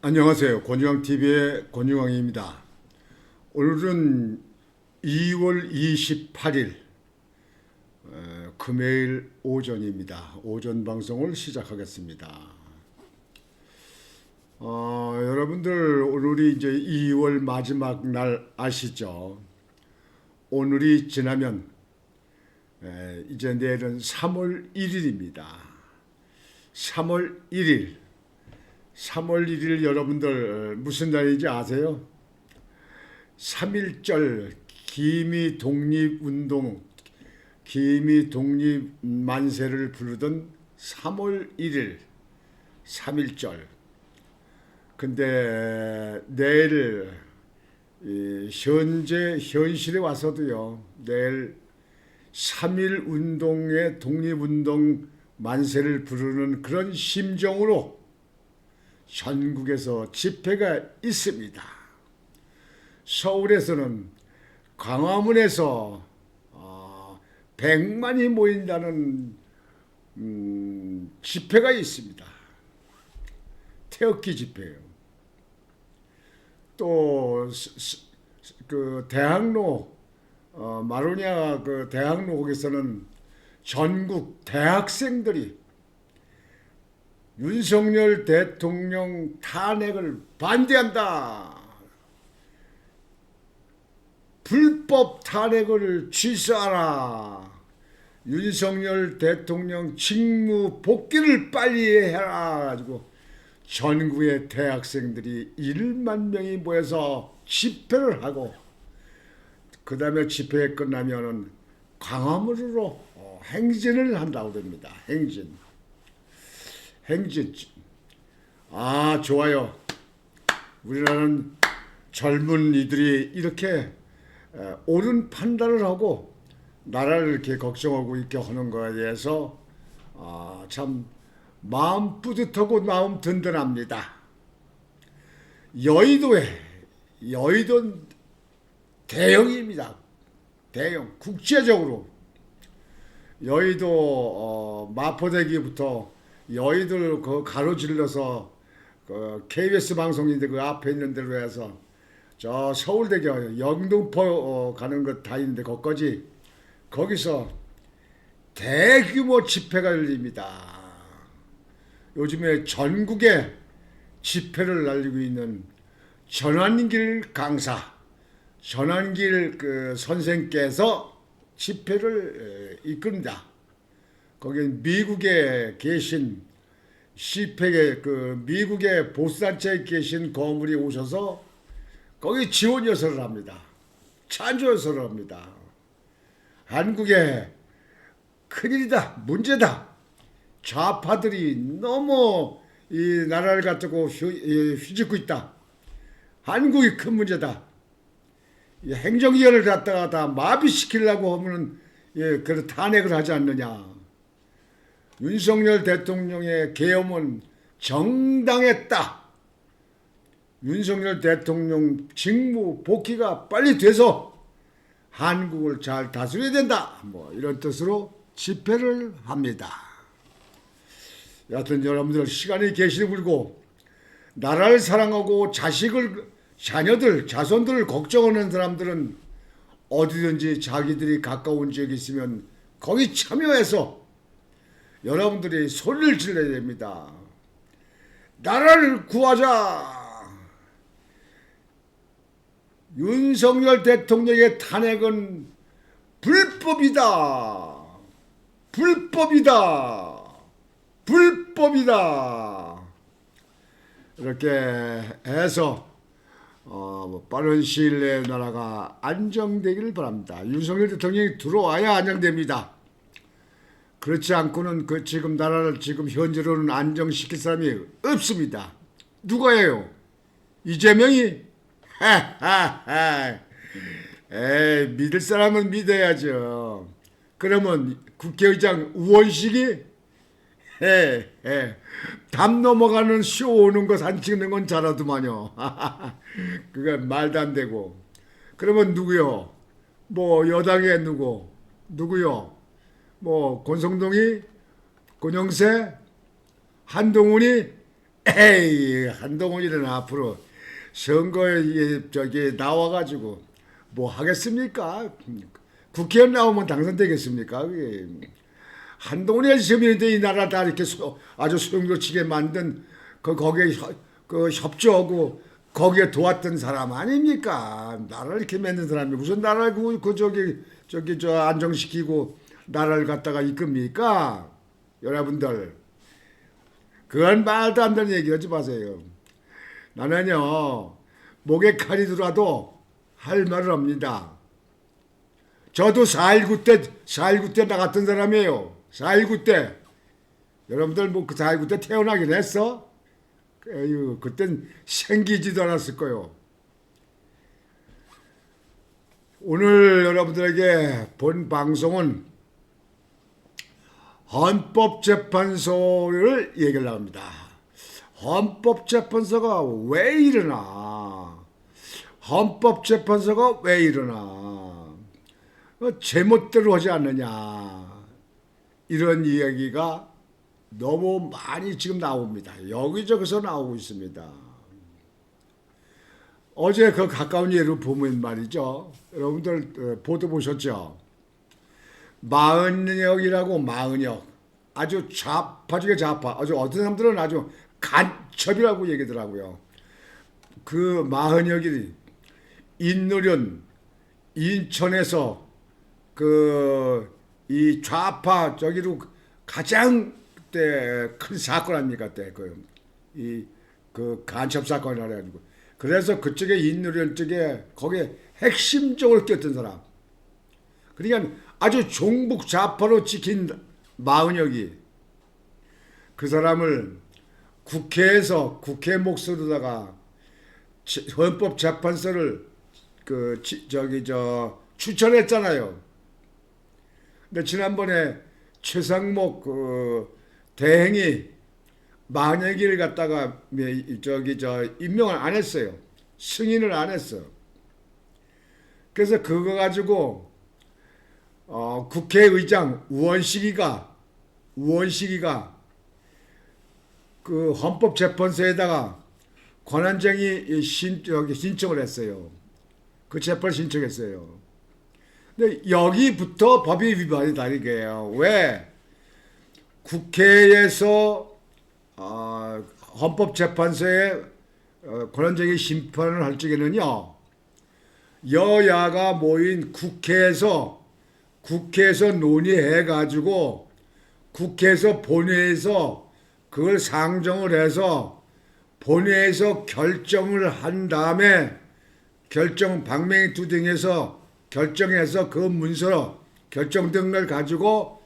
안녕하세요. 권유왕TV의 권유왕입니다. 오늘은 2월 28일 금요일 오전입니다. 오전 방송을 시작하겠습니다. 여러분들 오늘이 이제 2월 마지막 날 아시죠? 오늘이 지나면 이제 내일은 3월 1일입니다. 3월 1일. 3월 1일 여러분들 무슨 날인지 아세요? 3.1절 기미 독립운동, 기미 독립 만세를 부르던 3월 1일 3.1절. 근데 내일 현실에 와서도요, 내일 3.1 운동의 독립운동 만세를 부르는 그런 심정으로 전국에서 집회가 있습니다. 서울에서는 광화문에서 100만이 모인다는 집회가 있습니다. 태극기 집회예요. 또 그 대학로 마로니아 그 대학로 거기서는 전국 대학생들이 윤석열 대통령 탄핵을 반대한다. 불법 탄핵을 취소하라. 윤석열 대통령 직무 복귀를 빨리 해라. 가지고 전국의 대학생들이 1만 명이 모여서 집회를 하고, 그 다음에 집회 끝나면은 광화문으로 행진을 한다고 합니다. 행진. 좋아요. 우리나라는 젊은 이들이 이렇게 옳은 판단을 하고 나라를 이렇게 걱정하고 이렇게 하는 거에 대해서 참 마음 뿌듯하고 마음 든든합니다. 여의도 대형입니다. 대형 국제적으로 여의도 마포대교부터 여의도를 그 가로질러서 그 KBS 방송인데 그 앞에 있는 데로 해서 저 서울대교 영등포 가는 것 다 있는데 거기서 대규모 집회가 열립니다. 요즘에 전국에 집회를 날리고 있는 전환길 강사, 전환길 그 선생께서 집회를 이끈다. 거긴 미국에 계신 시팩의 그 미국의 보수단체에 계신 거물이 오셔서 거기 지원 요서를 합니다. 찬조 요서를 합니다. 한국에 큰일이다, 문제다. 좌파들이 너무 이 나라를 갖다고 휘짓고 있다. 한국이 큰 문제다. 행정기관을 갖다가 다 마비시키려고 하면은 그 탄핵을 하지 않느냐. 윤석열 대통령의 계엄은 정당했다. 윤석열 대통령 직무 복귀가 빨리 돼서 한국을 잘 다스려야 된다. 이런 뜻으로 집회를 합니다. 여하튼 여러분들 시간이 계시를 불고 나라를 사랑하고 자녀들, 자손들을 걱정하는 사람들은 어디든지 자기들이 가까운 지역에 있으면 거기 참여해서 여러분들이 소리를 질러야 됩니다. 나라를 구하자. 윤석열 대통령의 탄핵은 불법이다. 이렇게 해서 빠른 시일 내에 나라가 안정되기를 바랍니다. 윤석열 대통령이 들어와야 안정됩니다. 그렇지 않고는 지금 나라를 지금 현재로는 안정시킬 사람이 없습니다. 누가예요? 이재명이? 믿을 사람은 믿어야죠. 그러면 국회의장 우원식이 담 넘어가는 쇼 오는 거 산 찍는 건 잘하더만요. 그건 말도 안 되고. 그러면 누구요? 여당에 누구요? 권성동이, 권영세, 한동훈이 에이, 한동훈이는 앞으로 선거에 저기 나와가지고 뭐 하겠습니까? 국회의원 나오면 당선되겠습니까? 그게. 한동훈이 시민인데 이 나라 다 이렇게 아주 소용돌이치게 만든 거기에 그 협조하고 거기에 도왔던 사람 아닙니까? 나라를 이렇게 만든 사람이 무슨 나라를 저기 저 안정시키고 나라를 갖다가 이끕니까? 여러분들 그건 말도 안 되는 얘기 하지 마세요. 나는요 목에 칼이 들어와도 할 말을 합니다. 저도 4.19 때 나갔던 사람이에요. 4.19 때. 여러분들 뭐 그 4.19 때 태어나긴 했어? 에휴, 그땐 생기지도 않았을 거요. 오늘 여러분들에게 본 방송은 헌법재판소를 얘기를 합니다. 헌법재판소가 왜 이러나? 헌법재판소가 왜 이러나? 제멋대로 하지 않느냐? 이런 이야기가 너무 많이 지금 나옵니다. 여기저기서 나오고 있습니다. 어제 그 가까운 예로 보면 말이죠. 여러분들 보도 보셨죠? 마흔역이라고 마흔역. 아주 좌파 중에 좌파. 아주 어떤 사람들은 아주 간첩이라고 얘기더라고요. 그 마흔역이 인노련 인천에서 그 이 좌파 저기로 가장 그때 큰 사건 아닙니까? 그때 그 간첩 사건이라 가지고 그래서 그쪽에 인노련 쪽에 거기에 핵심적으로 뛰었던 사람. 그러니까 아주 종북 좌파로 찍힌 마은혁이 그 사람을 국회에서 국회 목소리로다가 헌법재판소를 추천했잖아요. 근데 지난번에 최상목 대행이 만약일을 갖다가 임명을 안 했어요. 승인을 안 했어. 그래서 그거 가지고 국회의장 우원식이가 그 헌법재판소에다가 권한쟁의 신청을 했어요. 그 재판을 신청했어요. 근데 여기부터 법이 위반이 다르게요. 왜? 국회에서 헌법재판소에 권한쟁의 심판을 할 적에는요. 여야가 모인 국회에서 논의해가지고 국회에서 본회의에서 그걸 상정을 해서 본회의에서 결정을 한 다음에 방맹이투쟁해서 결정해서 그 문서 결정된 걸 가지고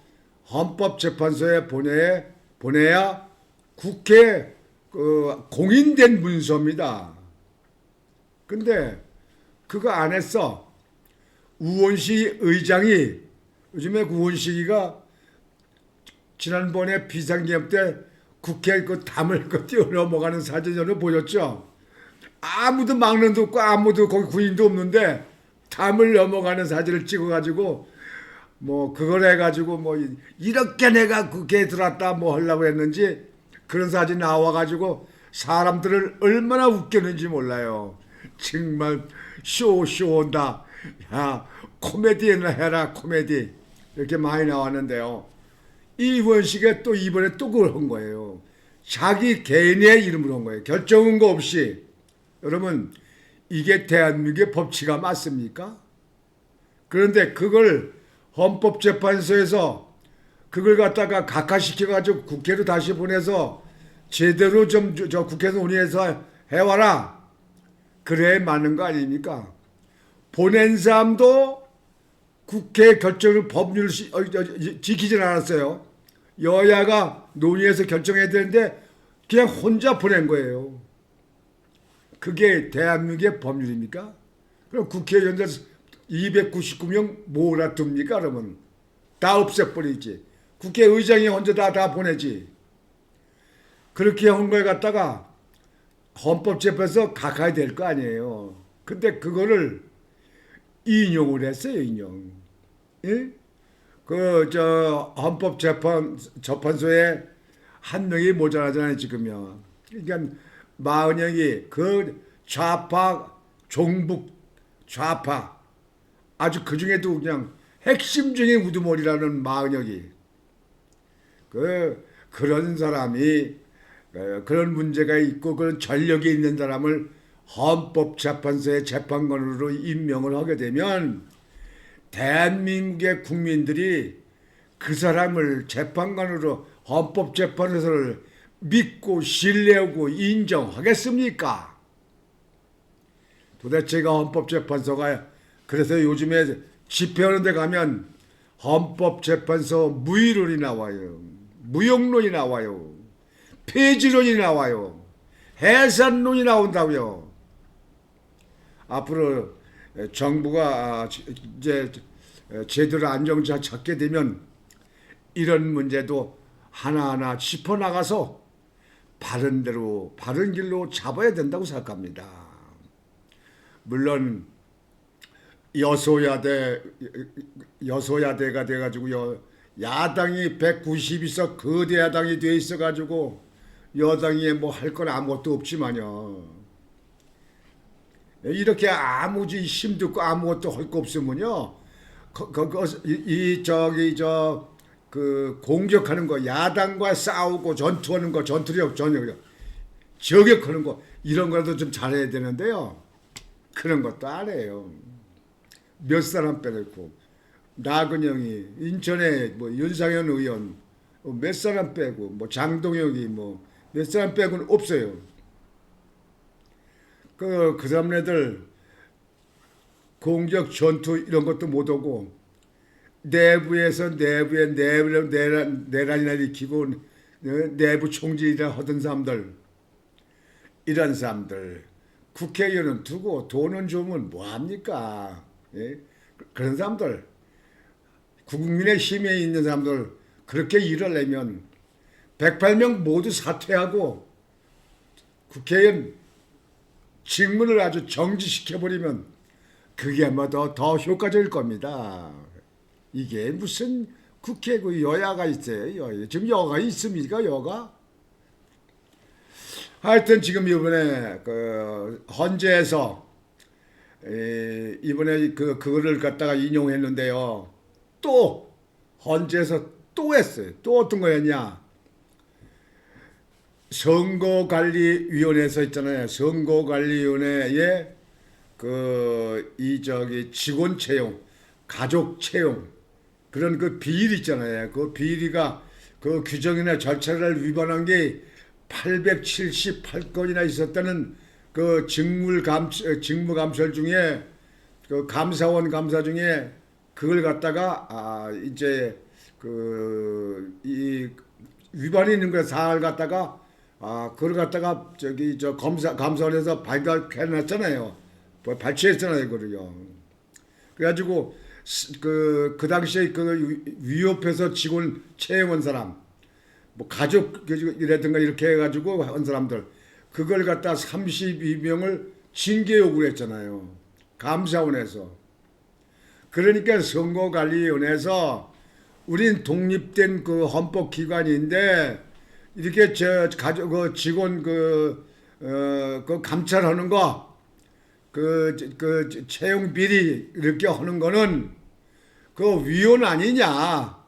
헌법재판소에 보내야 국회 공인된 문서입니다. 근데 그거 안 했어. 우원식 의장이 요즘에 우원식이가 지난번에 비상기업 때 국회 그 담을 뛰어넘어가는 사진 여러분 보셨죠? 아무도 막는 데 없고 아무도 거기 군인도 없는데 담을 넘어가는 사진을 찍어가지고 뭐 그걸 해가지고 뭐 이렇게 내가 국회에 들어왔다 뭐 하려고 했는지 그런 사진 나와가지고 사람들을 얼마나 웃겼는지 몰라요. 정말 쇼온다. 야 코미디나 해라 코미디 이렇게 많이 나왔는데요. 이원식이 또 이번에 또 그걸 한 거예요. 자기 개인의 이름으로 한 거예요. 결정한 거 없이. 여러분 이게 대한민국의 법치가 맞습니까? 그런데 그걸 헌법재판소에서 그걸 갖다가 각하시켜가지고 국회로 다시 보내서 제대로 좀 저 국회에서 논의해서 해와라. 그래 맞는 거 아닙니까? 보낸 사람도 국회 결정을 법률을 지키질 않았어요. 여야가 논의해서 결정해야 되는데 그냥 혼자 보낸 거예요. 그게 대한민국의 법률입니까? 그럼 국회의원들 299명 몰아둡니까? 그러면 다 없애버리지. 국회의장이 혼자 다 보내지. 그렇게 한 걸 갖다가 헌법재판소 각하야 될 거 아니에요. 근데 그거를 인용을 했어요, 인용. 예? 헌법재판소에 한 명이 모자라잖아요, 지금요. 그러니까 마은영이 그 좌파 종북 좌파 아주 그 중에도 그냥 핵심 중에 우두머리라는 마은영이 그런 사람이 그런 문제가 있고 그런 전력이 있는 사람을 헌법재판소의 재판관으로 임명을 하게 되면 대한민국의 국민들이 그 사람을 재판관으로 헌법재판소를 믿고 신뢰하고 인정하겠습니까? 도대체가 헌법재판소가 그래서 요즘에 집회하는 데 가면 헌법재판소 무의론이 나와요. 무용론이 나와요. 폐지론이 나와요. 해산론이 나온다고요. 앞으로 정부가 이제 제대로 안정자 찾게 되면 이런 문제도 하나하나 짚어나가서 바른 대로 바른 길로 잡아야 된다고 생각합니다. 물론 여소야대가 돼가지고요. 야당이 190이서 거대 야당이 돼 있어가지고 여당이 뭐 할 건 아무것도 없지만요. 이렇게 아무지 힘도 없고 아무것도 할 거 없으면요. 그 공격하는 거, 야당과 싸우고 전투하는 거, 저격하는 거 이런 거라도 좀 잘해야 되는데요. 그런 것도 안 해요. 몇 사람 빼놓고 나근영이 인천에 뭐 윤상현 의원 몇 사람 빼고 뭐 장동혁이 뭐 몇 사람 빼고는 없어요. 그 사람네들 공격 전투 이런 것도 못하고 내부에 내란이나 일으키고 내부 총질이라 하던 사람들 이런 사람들 국회의원은 두고 돈은 주면 뭐합니까? 예? 그런 사람들 국민의 힘에 있는 사람들 그렇게 일을 내면 108명 모두 사퇴하고 국회의원 직무를 아주 정지시켜버리면 그게 아마 더 효과적일 겁니다. 이게 무슨 국회고 여야가 있어요. 지금 여가 있습니까? 여가? 하여튼 지금 이번에 그 헌재에서 이번에 그거를 갖다가 인용했는데요. 또 헌재에서 또 했어요. 또 어떤 거였냐? 선거관리위원회에서 있잖아요. 선거관리위원회에 직원 채용, 가족 채용 그런 그 비리 있잖아요. 그 비리가 그 규정이나 절차를 위반한 게 878건이나 있었다는 그 직무감찰 중에 그 감사원 감사 중에 그걸 갖다가 이제 이 위반이 있는 거 사항을 갖다가 그걸 갖다가 감사원에서 발각해놨잖아요. 발췌했잖아요, 그거를요. 그래가지고 그 당시에 그 위협해서 직원 채용한 사람, 뭐 가족이라든가 이렇게 해가지고 한 사람들 그걸 갖다 32명을 징계 요구를 했잖아요. 감사원에서. 그러니까 선거관리위원회에서 우린 독립된 그 헌법기관인데 이렇게 직원 감찰하는 거 채용 비리 이렇게 하는 거는 그 위헌 아니냐?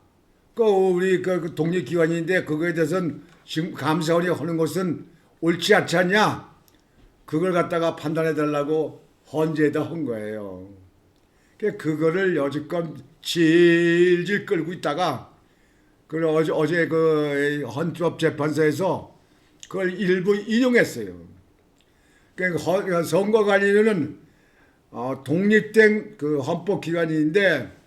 우리 독립기관인데 그거에 대해서는 지금 감사원이 하는 것은 옳지 않지 않냐? 그걸 갖다가 판단해 달라고 헌재에다 한 거예요. 그거를 여지껏 질질 끌고 있다가 어제 그 헌법재판소에서 그걸 일부 인용했어요. 그러니까 선거관리위원회는 독립된 그 헌법기관인데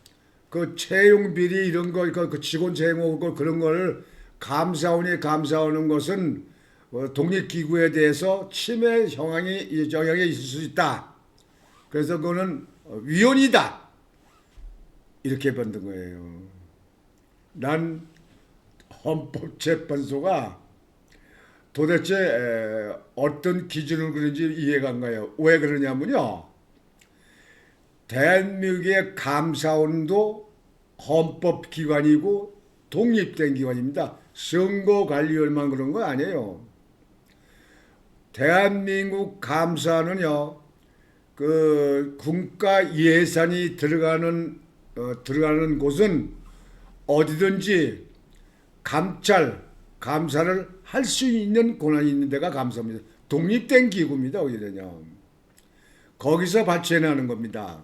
그 채용 비리 이런 거, 그 직원 채용하고 그런 거를 감사원이 감사하는 것은 독립기구에 대해서 침해 영향이 있을 수 있다. 그래서 그거는 위헌이다. 이렇게 만든 거예요. 난 헌법재판소가 도대체 어떤 기준을 그런지 이해가 안 가요. 왜 그러냐면요. 대한민국의 감사원도 헌법기관이고 독립된 기관입니다. 선거관리위원회만 그런 거 아니에요. 대한민국 감사는요, 그 국가 예산이 들어가는 곳은 어디든지 감사를 할 수 있는 권한이 있는 데가 감사입니다. 독립된 기구입니다. 오히려요. 거기서 발췌하는 겁니다.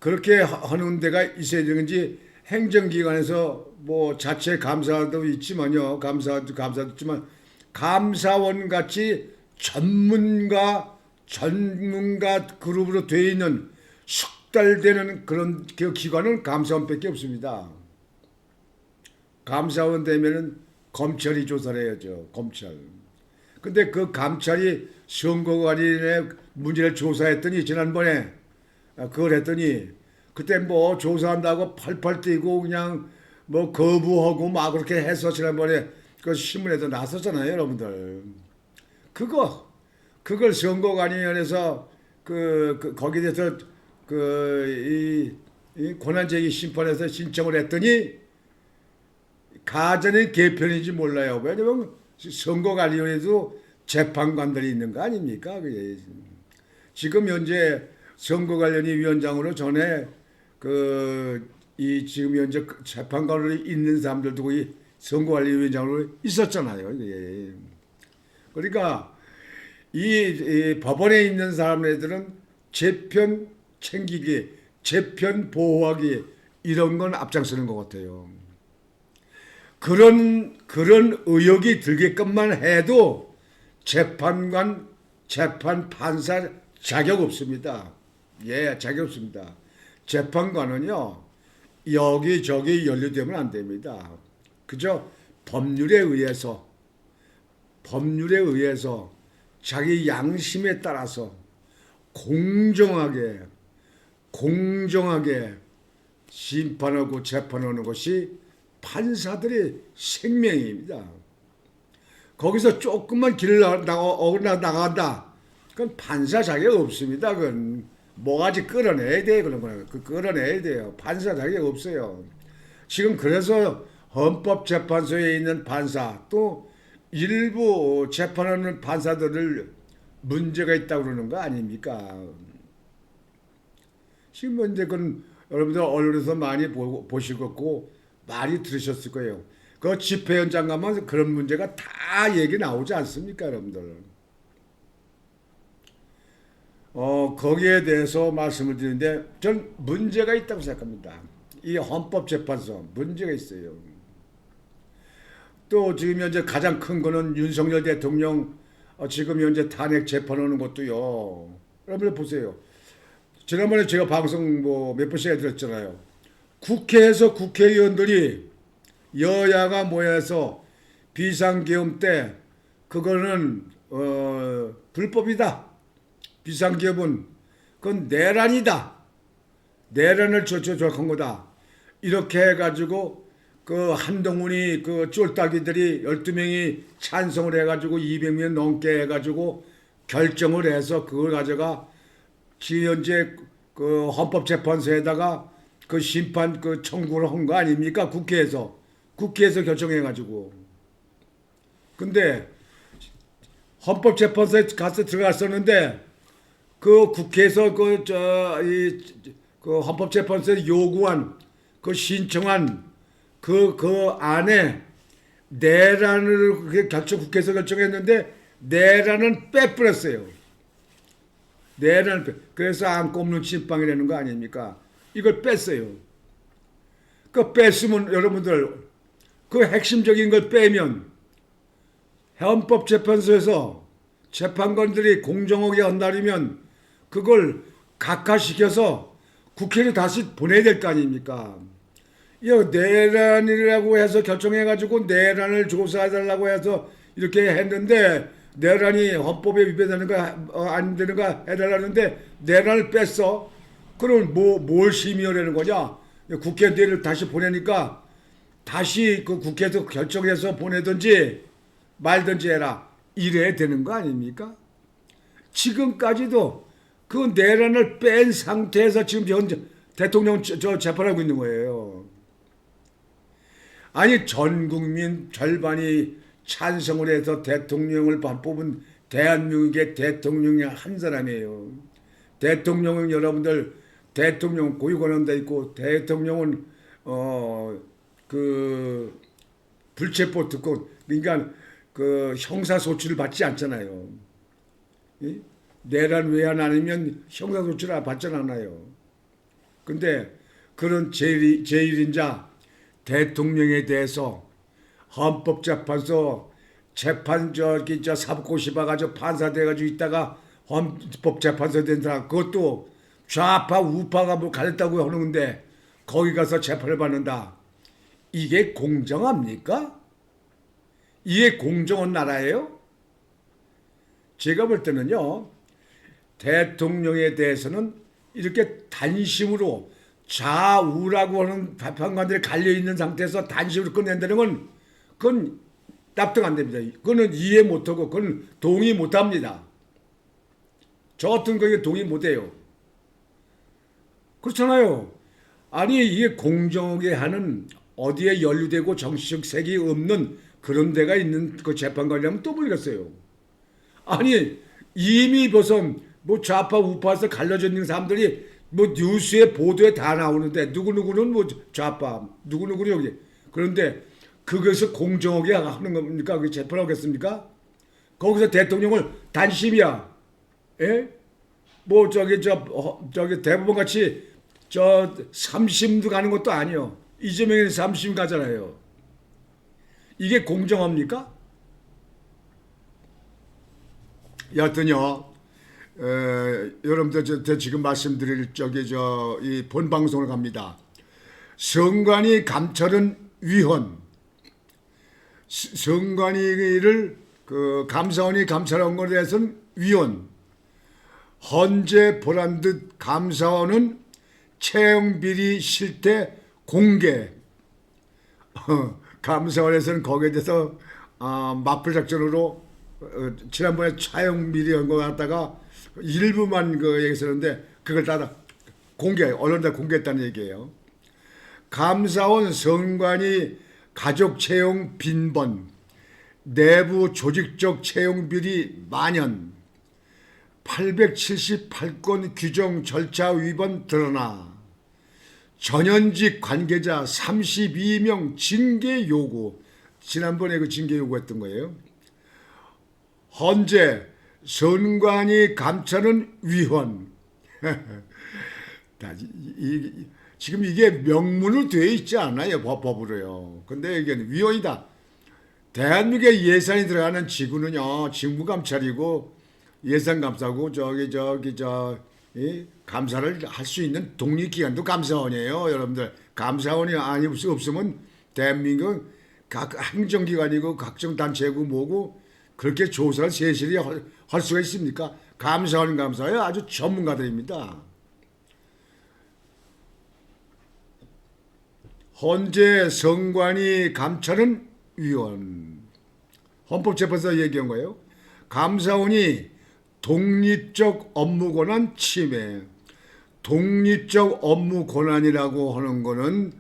그렇게 하는 데가 있어야 되는지 행정기관에서 뭐 자체 감사도 있지만요. 감사도 있지만 감사원 같이 전문가 그룹으로 되어 있는 숙달되는 그런 기관은 감사원밖에 없습니다. 감사원 되면은 검찰이 조사를 해야죠. 검찰. 근데 그 감찰이 선거관리의 문제를 조사했더니 지난번에 그걸 했더니 그때 뭐 조사한다고 팔팔 뛰고 그냥 뭐 거부하고 막 그렇게 해서 지난번에 그 신문에도 나섰잖아요, 여러분들. 그걸 선거관리위원회에서 거기에 대해서 이 권한제기 심판에서 신청을 했더니 가전의 개편인지 몰라요. 왜냐면 선거관리위원회도 재판관들이 있는 거 아닙니까? 지금 현재 선거관리위 위원장으로 전에 지금 현재 재판관으로 있는 사람들도 거기 선거관리위원장으로 있었잖아요. 그러니까 이 법원에 있는 사람들은 재편 챙기기, 재편 보호하기 이런 건 앞장서는 것 같아요. 그런 의혹이 들게끔만 해도 재판관, 재판판사 자격 없습니다. 예, 자격 없습니다. 재판관은요, 여기저기 연루되면 안 됩니다. 그저 법률에 의해서 자기 양심에 따라서 공정하게 심판하고 재판하는 것이 판사들의 생명입니다. 거기서 조금만 길을 나간다. 그건 판사 자격 없습니다. 그건 뭐가지 끌어내야 돼요. 그런 거는 끌어내야 돼요. 판사 자격 없어요. 지금 그래서 헌법재판소에 있는 판사 또 일부 재판하는 판사들을 문제가 있다고 그러는 거 아닙니까? 지금 현재 그건 여러분들 언론에서 많이 보시고 많이 들으셨을 거예요. 그 집회 현장 가면 그런 문제가 다 얘기 나오지 않습니까, 여러분들? 거기에 대해서 말씀을 드리는데 전 문제가 있다고 생각합니다. 이 헌법재판소 문제가 있어요. 또 지금 현재 가장 큰 거는 윤석열 대통령 지금 현재 탄핵 재판하는 것도요. 여러분들 보세요. 지난번에 제가 방송 몇 번씩 해드렸잖아요. 국회에서 국회의원들이 여야가 모여서 비상계엄 때 그거는 불법이다. 비상계엄은 그건 내란이다. 내란을 조작한 거다. 이렇게 해가지고 그 한동훈이 그 쫄딱이들이 12명이 찬성을 해가지고 200명 넘게 해가지고 결정을 해서 그걸 가져가 현재 그 헌법재판소에다가 그 심판 청구를 한 거 아닙니까? 국회에서 결정해가지고. 근데 헌법재판소에 가서 들어갔었는데 그 국회에서 그 헌법재판소에 요구한 신청한 그 안에 내란을 국회에서 결정했는데 내란은 빼버렸어요. 그래서 안고 없는 찐빵이라는 거 아닙니까? 이걸 뺐어요. 그 뺐으면 여러분들 그 핵심적인 걸 빼면 헌법재판소에서 재판관들이 공정하게 한다면 그걸 각하시켜서 국회로 다시 보내야 될 거 아닙니까? 내란이라고 해서 결정해가지고 내란을 조사해달라고 해서 이렇게 했는데 내란이 헌법에 위배되는가 안 되는가 해달라는데 내란을 뺐어. 그럼 뭘 심의하려는 거냐? 국회를 다시 보내니까 다시 그 국회에서 결정해서 보내든지 말든지 해라. 이래야 되는 거 아닙니까? 지금까지도 그 내란을 뺀 상태에서 지금 현재 대통령 재판하고 있는 거예요. 아니 전 국민 절반이 찬성을 해서 대통령을 뽑은 대한민국의 대통령이 한 사람이에요. 대통령은 여러분들 대통령 고위권한 데 있고 대통령은 그 불체포 특권 그러니까 그 형사 소치를 받지 않잖아요. 이? 내란 외환 아니면 형사 소치를 받지 않아요. 근데 그런 제1인자 대통령에 대해서 헌법재판소 재판 저기 저 사법고 씹어가지고 판사 돼가지고 있다가 헌법재판소 된 사람 그것도 좌파 우파가 뭐 가렸다고 하는 건데 거기 가서 재판을 받는다. 이게 공정합니까? 이게 공정한 나라예요? 제가 볼 때는요. 대통령에 대해서는 이렇게 단심으로 좌우라고 하는 판관들이 갈려있는 상태에서 단심으로 끝낸다는 건 그건 납득 안 됩니다. 그거는 이해 못하고 그건 동의 못합니다. 저 같은 거에 동의 못해요. 그렇잖아요. 아니 이게 공정하게 하는 어디에 연루되고 정치적 색이 없는 그런 데가 있는 그 재판관이라면 또 모르겠어요. 아니 이미 벌써 뭐 좌파 우파에서 갈려져 있는 사람들이 뭐 뉴스에 보도에 다 나오는데 누구누구는 뭐 좌파 누구누구는 여기 그런데 그것을 공정하게 하는 겁니까? 그게 재판하겠습니까? 거기서 대통령을 단심이야. 예? 뭐 저기 대법원 같이 저 3심도 가는 것도 아니요. 이재명이 3심 가잖아요. 이게 공정합니까? 여하튼요. 여러분들 저 지금 말씀드릴 이 본방송을 갑니다. 선관위 감찰은 위헌. 선관위를 그 감사원이 감찰한 것에 대해서는 위헌. 헌재 보란 듯 감사원은 채용 비리 실태 공개. 감사원에서는 거기에 대해서 마플 작전으로 지난번에 채용 비리 한 거 갖다가 일부만 그 얘기했었는데 그걸 다 공개 언론에 공개했다는 얘기예요. 감사원 선관위 가족 채용 빈번, 내부 조직적 채용 비리 만연, 878건 규정 절차 위반 드러나, 전현직 관계자 32명 징계 요구, 지난번에 그 징계 요구했던 거예요. 헌재 선관위 감찰은 위헌. 지금 이게 명문으로 되어 있지 않아요. 법으로요. 근데 이게 위헌이다. 대한민국에 예산이 들어가는 지구는요. 직무감찰이고 예산감사고 감사를 할 수 있는 독립기관도 감사원이에요. 여러분들 감사원이 없으면 대한민국 각 행정기관이고 각종 단체고 뭐고 그렇게 조사를 세실히 할 수가 있습니까? 감사원 감사에 아주 전문가들입니다. 헌재 선관위 감찰은 위헌. 헌법재판소가 얘기한 거예요. 감사원이 독립적 업무 권한 침해. 독립적 업무 권한이라고 하는 거는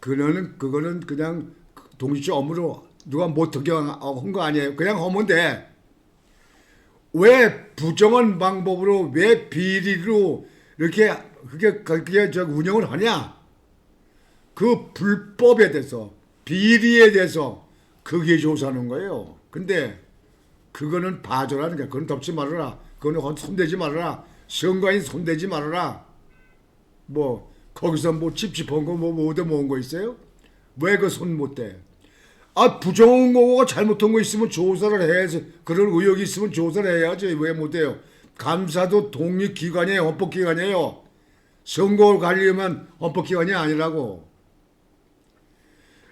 그거는 그냥 독립적 업무로 누가 못하게 한 거 아니에요. 그냥 하면 돼. 왜 부정한 방법으로 왜 비리로 이렇게 그게 운영을 하냐? 그 불법에 대해서 비리에 대해서 그게 조사하는 거예요. 근데 그거는 봐줘라는 거야. 그건 덮지 말아라. 그거는 손대지 말아라. 선관위 손대지 말아라. 뭐 거기서 뭐 찝찝한 거 뭐 얻어 모은 거 있어요? 왜 그 손 못 대? 부정한 거고 잘못한 거 있으면 조사를 해야지. 그런 의혹이 있으면 조사를 해야지. 왜 못해요? 감사도 독립기관이에요. 헌법기관이에요. 선거를 가려면 헌법기관이 아니라고.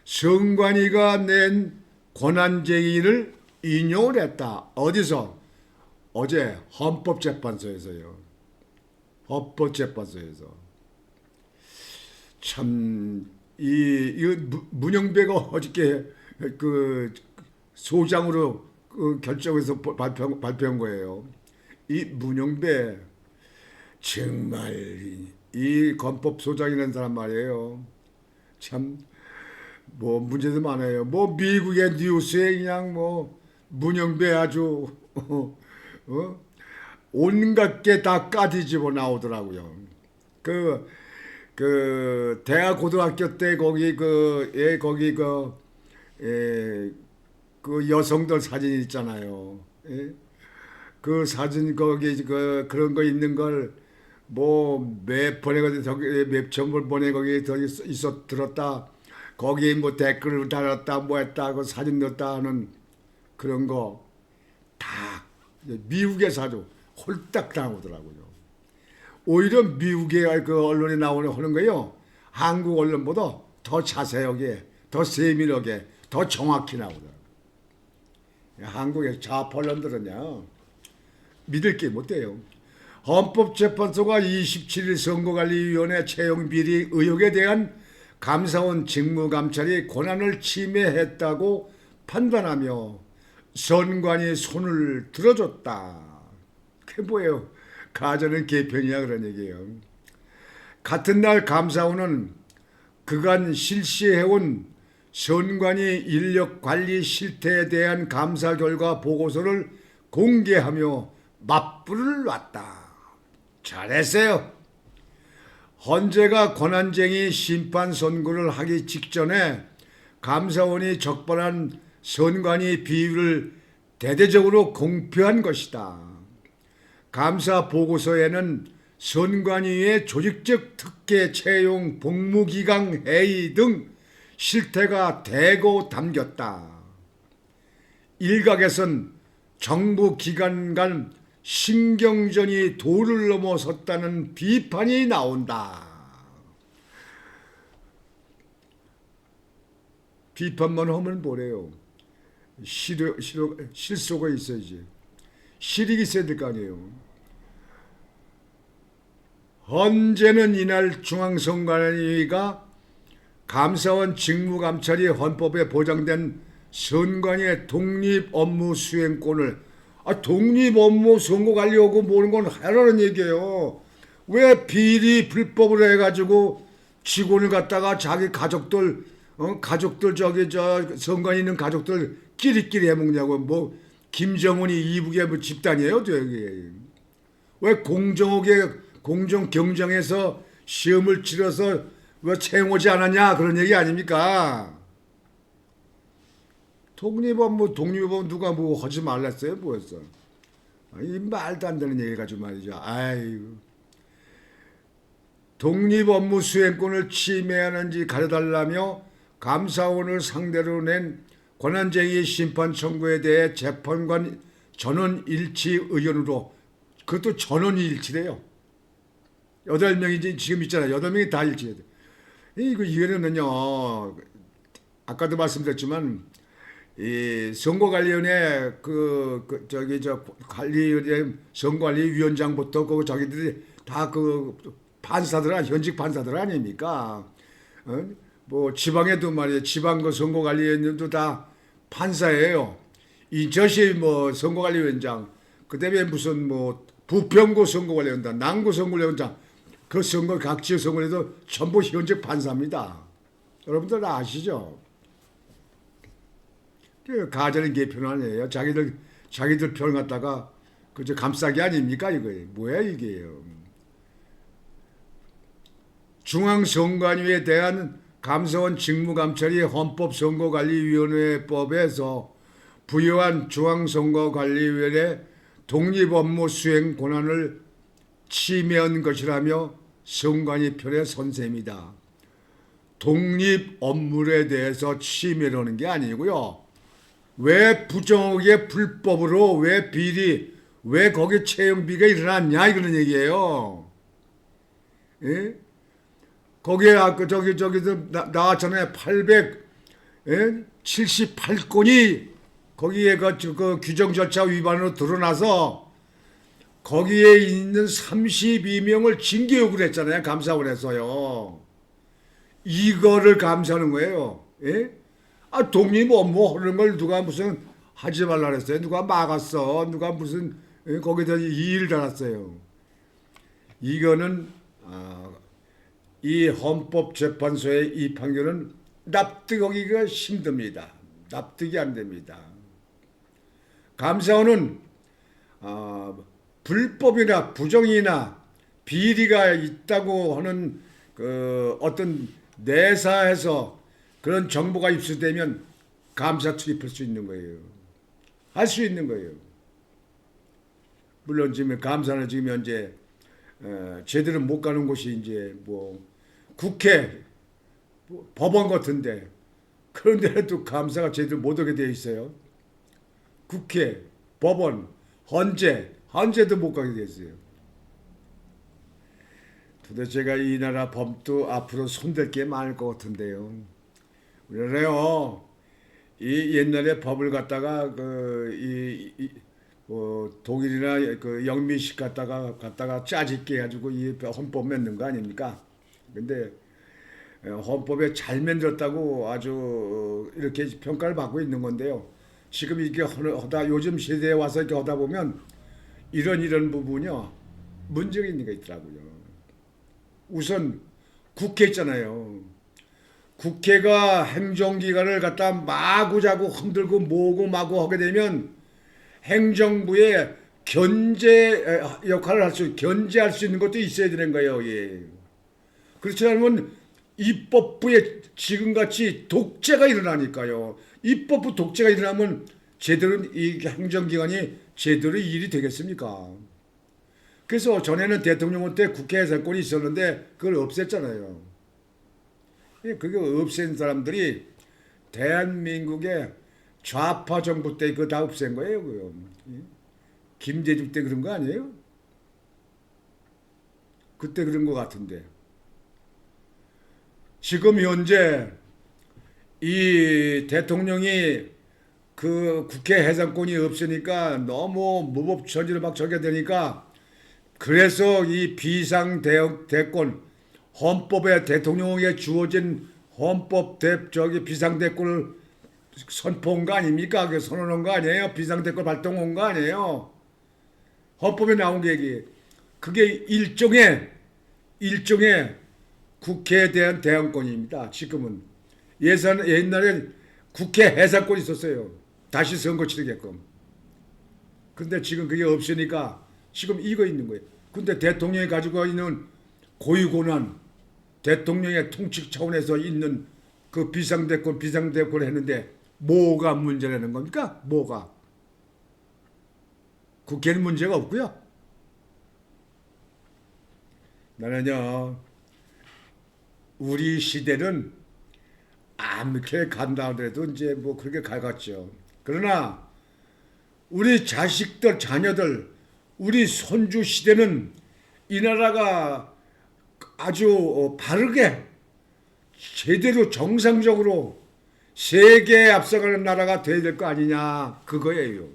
선관위가 낸 권한쟁의를 인용을 했다. 어디서? 어제 헌법재판소에서요. 헌법재판소에서. 참, 이 문영배가 어저께 그 소장으로 결정해서 발표한 거예요. 이 문영배 정말 이 헌법소장이라는 사람 말이에요. 참 뭐 문제도 많아요. 뭐 미국의 뉴스에 그냥 뭐 문영배 아주 어? 온갖 게 다 까뒤집어 나오더라고요. 대학 고등학교 때 거기 거기 그 여성들 사진 있잖아요. 예? 그 사진 거기 그런 거 있는 걸 뭐 몇 번에 저기 몇 천번 번에 거기 있어 들었다. 거기 뭐 댓글을 달았다 뭐 했다 그 사진 넣었다 하는 그런 거 다 미국에서 홀딱 나오더라고요. 오히려 미국의 그 언론에 나오는 하는 거요. 한국 언론보다 더 자세하게, 더 세밀하게, 더 정확히 나오더라고요. 한국의 좌파 언론들은요. 믿을 게 못 돼요. 헌법재판소가 27일 선거관리위원회 채용비리 의혹에 대한 감사원 직무감찰이 권한을 침해했다고 판단하며 선관위 손을 들어줬다. 그게 뭐예요? 가전은 개편이야 그런 얘기예요. 같은 날 감사원은 그간 실시해온 선관위 인력관리 실태에 대한 감사 결과 보고서를 공개하며 맞불을 놨다. 잘했어요. 헌재가 권한쟁의 심판 선고를 하기 직전에 감사원이 적발한 선관위 비위를 대대적으로 공표한 것이다. 감사 보고서에는 선관위의 조직적 특혜 채용 복무기강 회의 등 실태가 대거 담겼다. 일각에선 정부 기관 간 신경전이 도를 넘어섰다는 비판이 나온다. 비판만 하면 뭐래요? 실소가 있어야지. 실익이 있어야 될 거 아니에요. 헌재는 이날 중앙선관위가 감사원 직무감찰이 헌법에 보장된 선관위의 독립 업무 수행권을 독립 업무 선거관리하고 모는 건 하라는 얘기예요. 왜 비리 불법으로 해가지고 직원을 갖다가 자기 가족들 가족들 선관위 있는 가족들 끼리끼리 해먹냐고. 뭐 김정은이 이북의 뭐 집단이에요 저기. 왜 공정 경쟁에서 시험을 치러서 왜 채용하지 않았냐 그런 얘기 아닙니까? 독립업무 누가 뭐 하지 말랬어요 뭐였어? 이 말도 안 되는 얘기 가지고 말이죠. 아이고. 독립업무 수행권을 침해하는지 가려달라며 감사원을 상대로 낸 권한쟁의 심판 청구에 대해 재판관 전원 일치 의견으로, 그것도 전원 일치래요. 8명이 지금 있잖아요. 8명이 다 일치해야 돼. 이거는요, 아까도 말씀드렸지만, 이 선거관리위원회 관리위원회 선거관리위원장부터 자기들이 다 현직 판사들 아닙니까? 뭐 지방에도 말이에요. 지방 선거관리위원들도 다 판사예요. 인천시 뭐 선거관리위원장, 그다음에 무슨 뭐 부평구 선거관리위원장, 남구 선거관리위원장, 그 각 지역 선거에도 전부 현직 판사입니다. 여러분들 아시죠? 가전은 개편 아니에요. 자기들 편 갖다가 그저 감싸기 아닙니까 이거? 뭐야 이게요? 중앙선관위에 대한 감사원 직무감찰이 헌법선거관리위원회법에서 부여한 중앙선거관리위원회 독립업무 수행 권한을 침해한 것이라며 선관위 편에 선 셈이다. 독립 업무에 대해서 침해를 하는 게 아니고요. 왜 부정하게 불법으로 왜 비리, 왜 거기 채용비가 일어났냐 이런 얘기예요. 예? 거기에 저기도 나왔잖아요. 878건이 거기에 그 규정 절차 위반으로 드러나서 거기에 있는 32명을 징계 요구를 했잖아요. 감사원에서요. 이거를 감사하는 거예요. 예? 독립 업무 하는 걸 누가 무슨 하지 말라 그랬어요. 누가 막았어. 누가 무슨 거기다 이의를 달았어요. 이거는 이 헌법재판소의 이 판결은 납득하기가 힘듭니다. 납득이 안 됩니다. 감사원은 불법이나 부정이나 비리가 있다고 하는 그 어떤 내사에서 그런 정보가 입수되면 감사 출입할 수 있는 거예요. 할 수 있는 거예요. 물론 지금 감사는 지금 현재 제대로 못 가는 곳이 이제 뭐 국회, 뭐 법원 같은데 그런 데도 감사가 제대로 못 오게 되어 있어요. 국회, 법원, 헌재도 못 가게 되어 있어요. 도대체가 이 나라 법도 앞으로 손댈 게 많을 것 같은데요. 우리나라요, 이 옛날에 법을 갖다가 독일이나 그 영미식 갖다가 짜집게 해가지고 이 헌법 만든 거 아닙니까? 근데 헌법에 잘 만들었다고 아주 이렇게 평가를 받고 있는 건데요. 지금 이게 하다 요즘 시대에 와서 이렇게 하다 보면 이런 부분이요 문제가 있는 게 있더라고요. 우선 국회 있잖아요. 국회가 행정기관을 갖다 마구자구 흔들고 모으고 마구 하게 되면 행정부의 견제할 수 있는 것도 있어야 되는 거예요. 예. 그렇지 않으면 입법부에 지금같이 독재가 일어나니까요. 입법부 독재가 일어나면 제대로 이 행정기관이 제대로 일이 되겠습니까? 그래서 전에는 대통령 때 국회 해산권이 있었는데 그걸 없앴잖아요. 그게 없앤 사람들이 대한민국의 좌파 정부 때 그거 다 없앤 거예요. 그거. 김대중 때 그런 거 아니에요? 그때 그런 거 같은데. 지금 현재 이 대통령이 그 국회 해산권이 없으니까 너무 무법천지로 막 저게 되니까 그래서 이 비상대권 헌법에 대통령에게 주어진 헌법 비상대권을 선포한 거 아닙니까? 그 선언한 거 아니에요? 비상대권 발동한 거 아니에요? 헌법에 나온 게 그게 일종의 국회에 대한 대항권입니다. 지금은 옛날에 국회 해산권이 있었어요. 다시 선거 치르게끔. 근데 지금 그게 없으니까 지금 이거 있는 거예요. 근데 대통령이 가지고 있는 고유권한 대통령의 통치 차원에서 있는 그 비상대권 했는데 뭐가 문제라는 겁니까? 뭐가? 국회는 문제가 없고요. 나는요, 우리 시대는 아무렇게 간다 하더라도 이제 뭐 그렇게 가겠죠. 그러나 우리 자식들, 자녀들, 우리 손주 시대는 이 나라가 아주 바르게 제대로 정상적으로 세계에 앞서가는 나라가 돼야 될 거 아니냐 그거예요.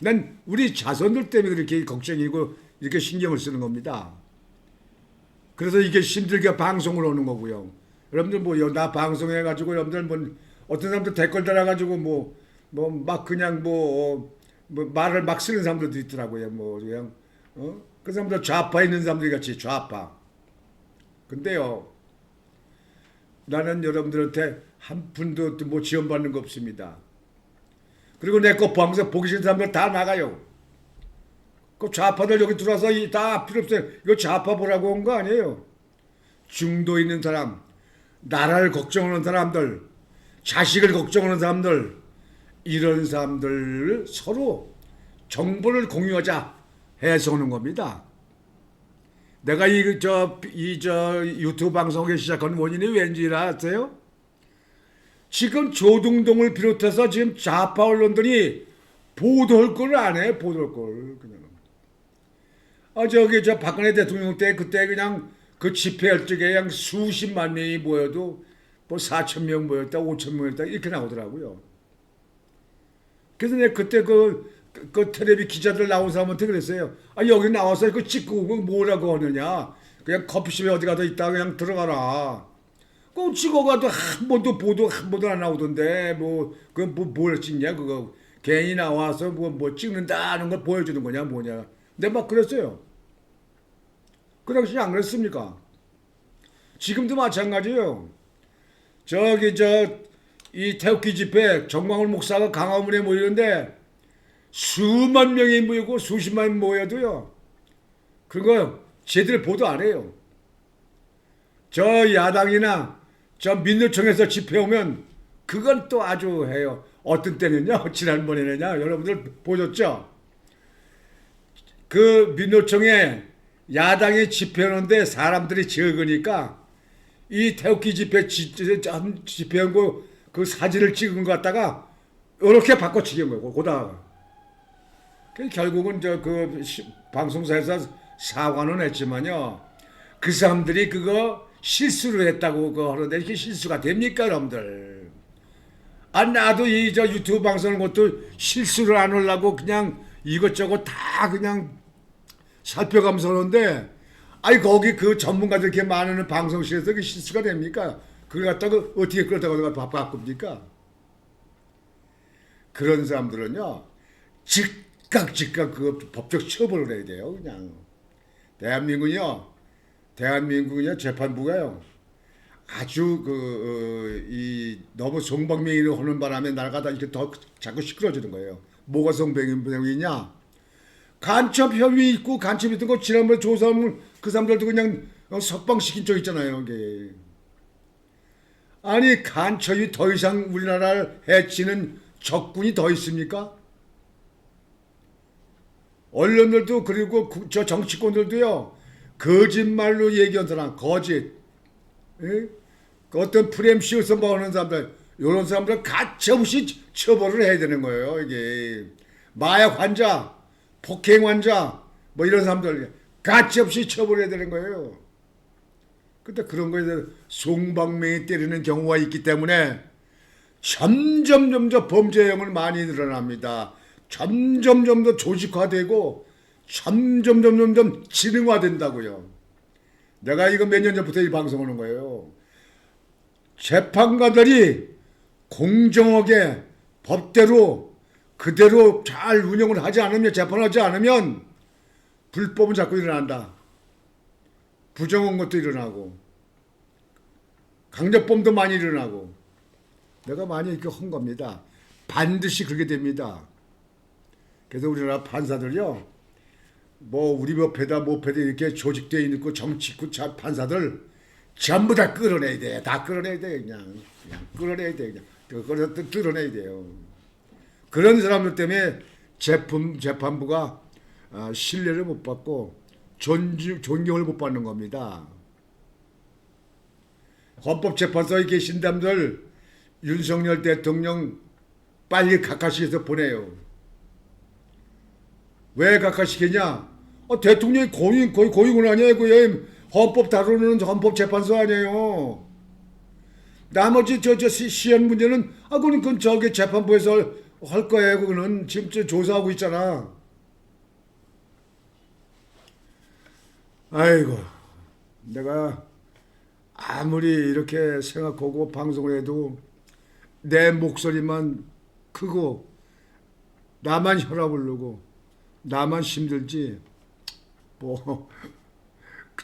난 우리 자손들 때문에 그렇게 걱정이고 이렇게 신경을 쓰는 겁니다. 그래서 이게 힘들게 방송을 하는 거고요. 여러분들 뭐 나 방송해가지고 여러분들 뭐 어떤 사람들 댓글 달아가지고 뭐 막 그냥 말을 막 쓰는 사람들도 있더라고요. 뭐 그냥 그 사람들 좌파에 있는 사람들이 같이 좌파. 근데요, 나는 여러분들한테 한 푼도 뭐 지원받는 거 없습니다. 그리고 내 거 방송 보기 싫은 사람들 다 나가요. 그 좌파들 여기 들어와서 다 필요 없어요. 이거 좌파 보라고 온 거 아니에요. 중도 있는 사람, 나라를 걱정하는 사람들, 자식을 걱정하는 사람들, 이런 사람들 서로 정보를 공유하자 해서 오는 겁니다. 내가 유튜브 방송을 시작한 원인이 왠지 아세요? 지금 조중동을 비롯해서 지금 좌파 언론들이 보도할 걸 안 해, 보도할 걸 그냥. 박근혜 대통령 때 그때 그냥 그 집회할 적에 그냥 수십만 명이 모여도 뭐 4천 명 모였다, 5천 명이었다 이렇게 나오더라고요. 그래서 내가 그때 그 텔레비 기자들 나온 사람한테 그랬어요. 여기 나와서 이거 찍고 뭐라고 하느냐. 그냥 커피숍에 어디 가서 있다가 그냥 들어가라. 꼭 찍어가도 한 번도 안 나오던데 뭘 찍냐 그거 괜히 나와서 뭐 찍는다는 걸 보여주는 거냐 뭐냐. 내가 막 그랬어요. 그 당시 안 그랬습니까? 지금도 마찬가지예요. 이 태극기 집회 정광훈 목사가 강화문에 모이는데 수만 명이 모이고 수십만 명 모여도요. 그거 제대로 보도 안 해요. 저 야당이나 저 민노총에서 집회 오면 그건 또 아주 해요. 어떤 때는요. 지난번에는요. 여러분들 보셨죠? 그 민노총에 야당이 집회하는데 사람들이 적으니까 이 태극기 집회한 그 사진을 찍은 거 갖다가 이렇게 바꿔치기한 거예요. 고다가. 결국은 저 그 방송사에서 사과는 했지만요. 그 사람들이 그거 실수를 했다고 그거 하는데 이렇게 실수가 됩니까, 여러분들? 아, 나도 이 저 유튜브 방송하는 것도 실수를 안 하려고 그냥 이것저것 다 그냥 살펴가면서 하는데, 아니 거기 그 전문가들 이렇게 많은 방송실에서 그 실수가 됩니까? 그걸 갖다가 어떻게 그렇다고 바꿉니까? 그런 사람들은요 즉각 그 법적 처벌을 해야 돼요. 그냥 대한민국은요 재판부가요 아주 이 너무 송방맹이를 하는 바람에 나라가 이렇게 더 자꾸 시끄러지는 거예요. 뭐가 송방맹이냐? 간첩 혐의 있고 간첩 있던 거 지난번에 조사하면 그 사람들도 그냥 석방시킨 적 있잖아요. 이게. 아니 간첩이 더 이상 우리나라를 해치는 적군이 더 있습니까? 언론들도 그리고 저 정치권들도요 거짓말로 얘기한 사람 거짓 예? 어떤 프레임 씌워서 먹는 사람들 이런 사람들 가차없이 처벌을 해야 되는 거예요. 이게 마약 환자 폭행 환자 뭐 이런 사람들 가차없이 처벌해야 되는 거예요. 근데 그런 거에 대해서 송방맹이 때리는 경우가 있기 때문에 점점 더 범죄형을 많이 늘어납니다. 점점 더 조직화되고 점점 지능화된다고요. 내가 이거 몇 년 전부터 이 방송하는 거예요. 재판관들이 공정하게 법대로 그대로 잘 운영을 하지 않으면 재판하지 않으면 불법은 자꾸 일어난다. 부정한 것도 일어나고 강력범도 많이 일어나고 내가 많이 이렇게 한 겁니다. 반드시 그렇게 됩니다. 그래서 우리나라 판사들요, 뭐 우리 법에다 못해도 이렇게 조직되어 있고 정치구 판사들 전부 다 끌어내야 돼. 다 끌어내야 돼. 그냥 끌어내야 돼. 그냥 그걸 끌어내야 돼요. 그런 사람들 때문에 재판부가 신뢰를 못 받고 존경을 못 받는 겁니다. 헌법재판소에 계신 분들 윤석열 대통령 빨리 각하시켜서 보내요. 왜 각하시키냐? 대통령이 거의 고위군 아니에요. 그 헌법 다루는 헌법재판소 아니에요. 나머지 시한 문제는 그건 저기 재판부에서 할 거예요. 그거는 지금 조사하고 있잖아. 아이고, 내가 아무리 이렇게 생각하고 방송을 해도 내 목소리만 크고 나만 혈압을 누르고 나만 힘들지 뭐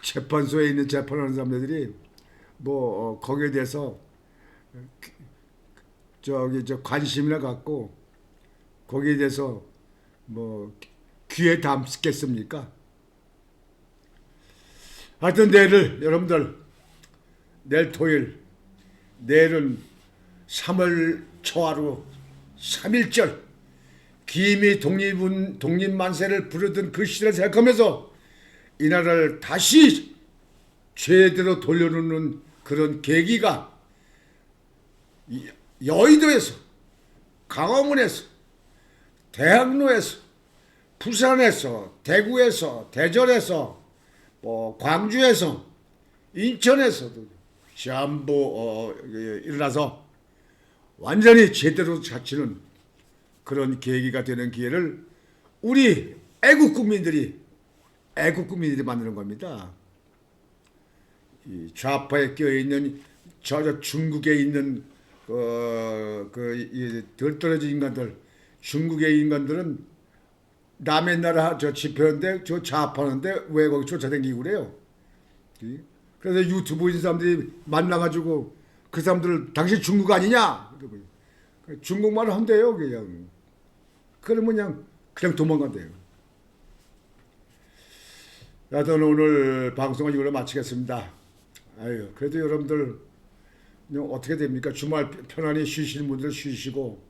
재판소에 있는 재판하는 사람들이 뭐 거기에 대해서 관심이나 갖고 거기에 대해서 뭐 귀에 담겠습니까? 하여튼 여러분들 내일 토요일, 내일은 3월 초하루 3.1절 기미 독립만세를 부르던 그 시대를 생각하면서 이 나라를 다시 제대로 돌려놓는 그런 계기가 여의도에서, 강화문에서, 대학로에서, 부산에서, 대구에서, 대전에서, 뭐 광주에서, 인천에서도 전부 일어나서 완전히 제대로 자치는 그런 계기가 되는 기회를 우리 애국국민들이 만드는 겁니다. 이 좌파에 껴있는 저 중국에 있는 덜 떨어진 인간들, 중국의 인간들은 남의 나라 집회하는데 좌파하는데 왜 거기 쫓아다니고 그래요? 그래서 유튜브인 사람들이 만나가지고 그 사람들을 당신 중국 아니냐? 중국말을 한대요. 그냥. 그러면 그냥 그냥 도망간대요. 하여튼 오늘 방송은 이걸로 마치겠습니다. 아유, 그래도 여러분들 어떻게 됩니까? 주말 편안히 쉬시는 분들은 쉬시고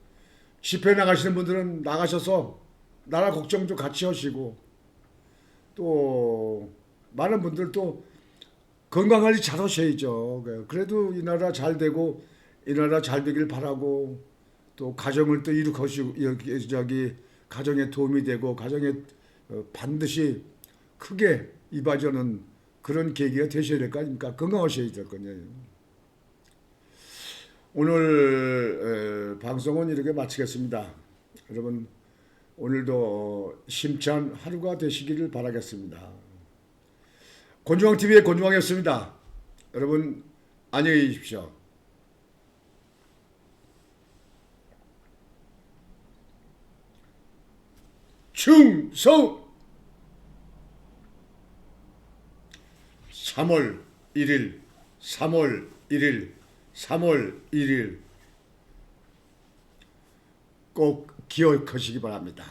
집회 나가시는 분들은 나가셔서 나라 걱정도 같이 하시고 또 많은 분들 또 건강관리 잘 하셔야죠. 그래도 이 나라 잘 되고 이 나라 잘 되길 바라고 또 가정을 또 이룩하시고 여기 저기 가정에 도움이 되고 가정에 반드시 크게 이바지하는 그런 계기가 되셔야 될 거 아닙니까? 건강하셔야 될 거예요. 오늘 방송은 이렇게 마치겠습니다. 여러분 오늘도 힘찬 하루가 되시기를 바라겠습니다. 곤중왕TV의 곤중왕이었습니다. 여러분 안녕히 계십시오. 충성! 3월 1일, 3월 1일, 3월 1일 꼭 기억하시기 바랍니다.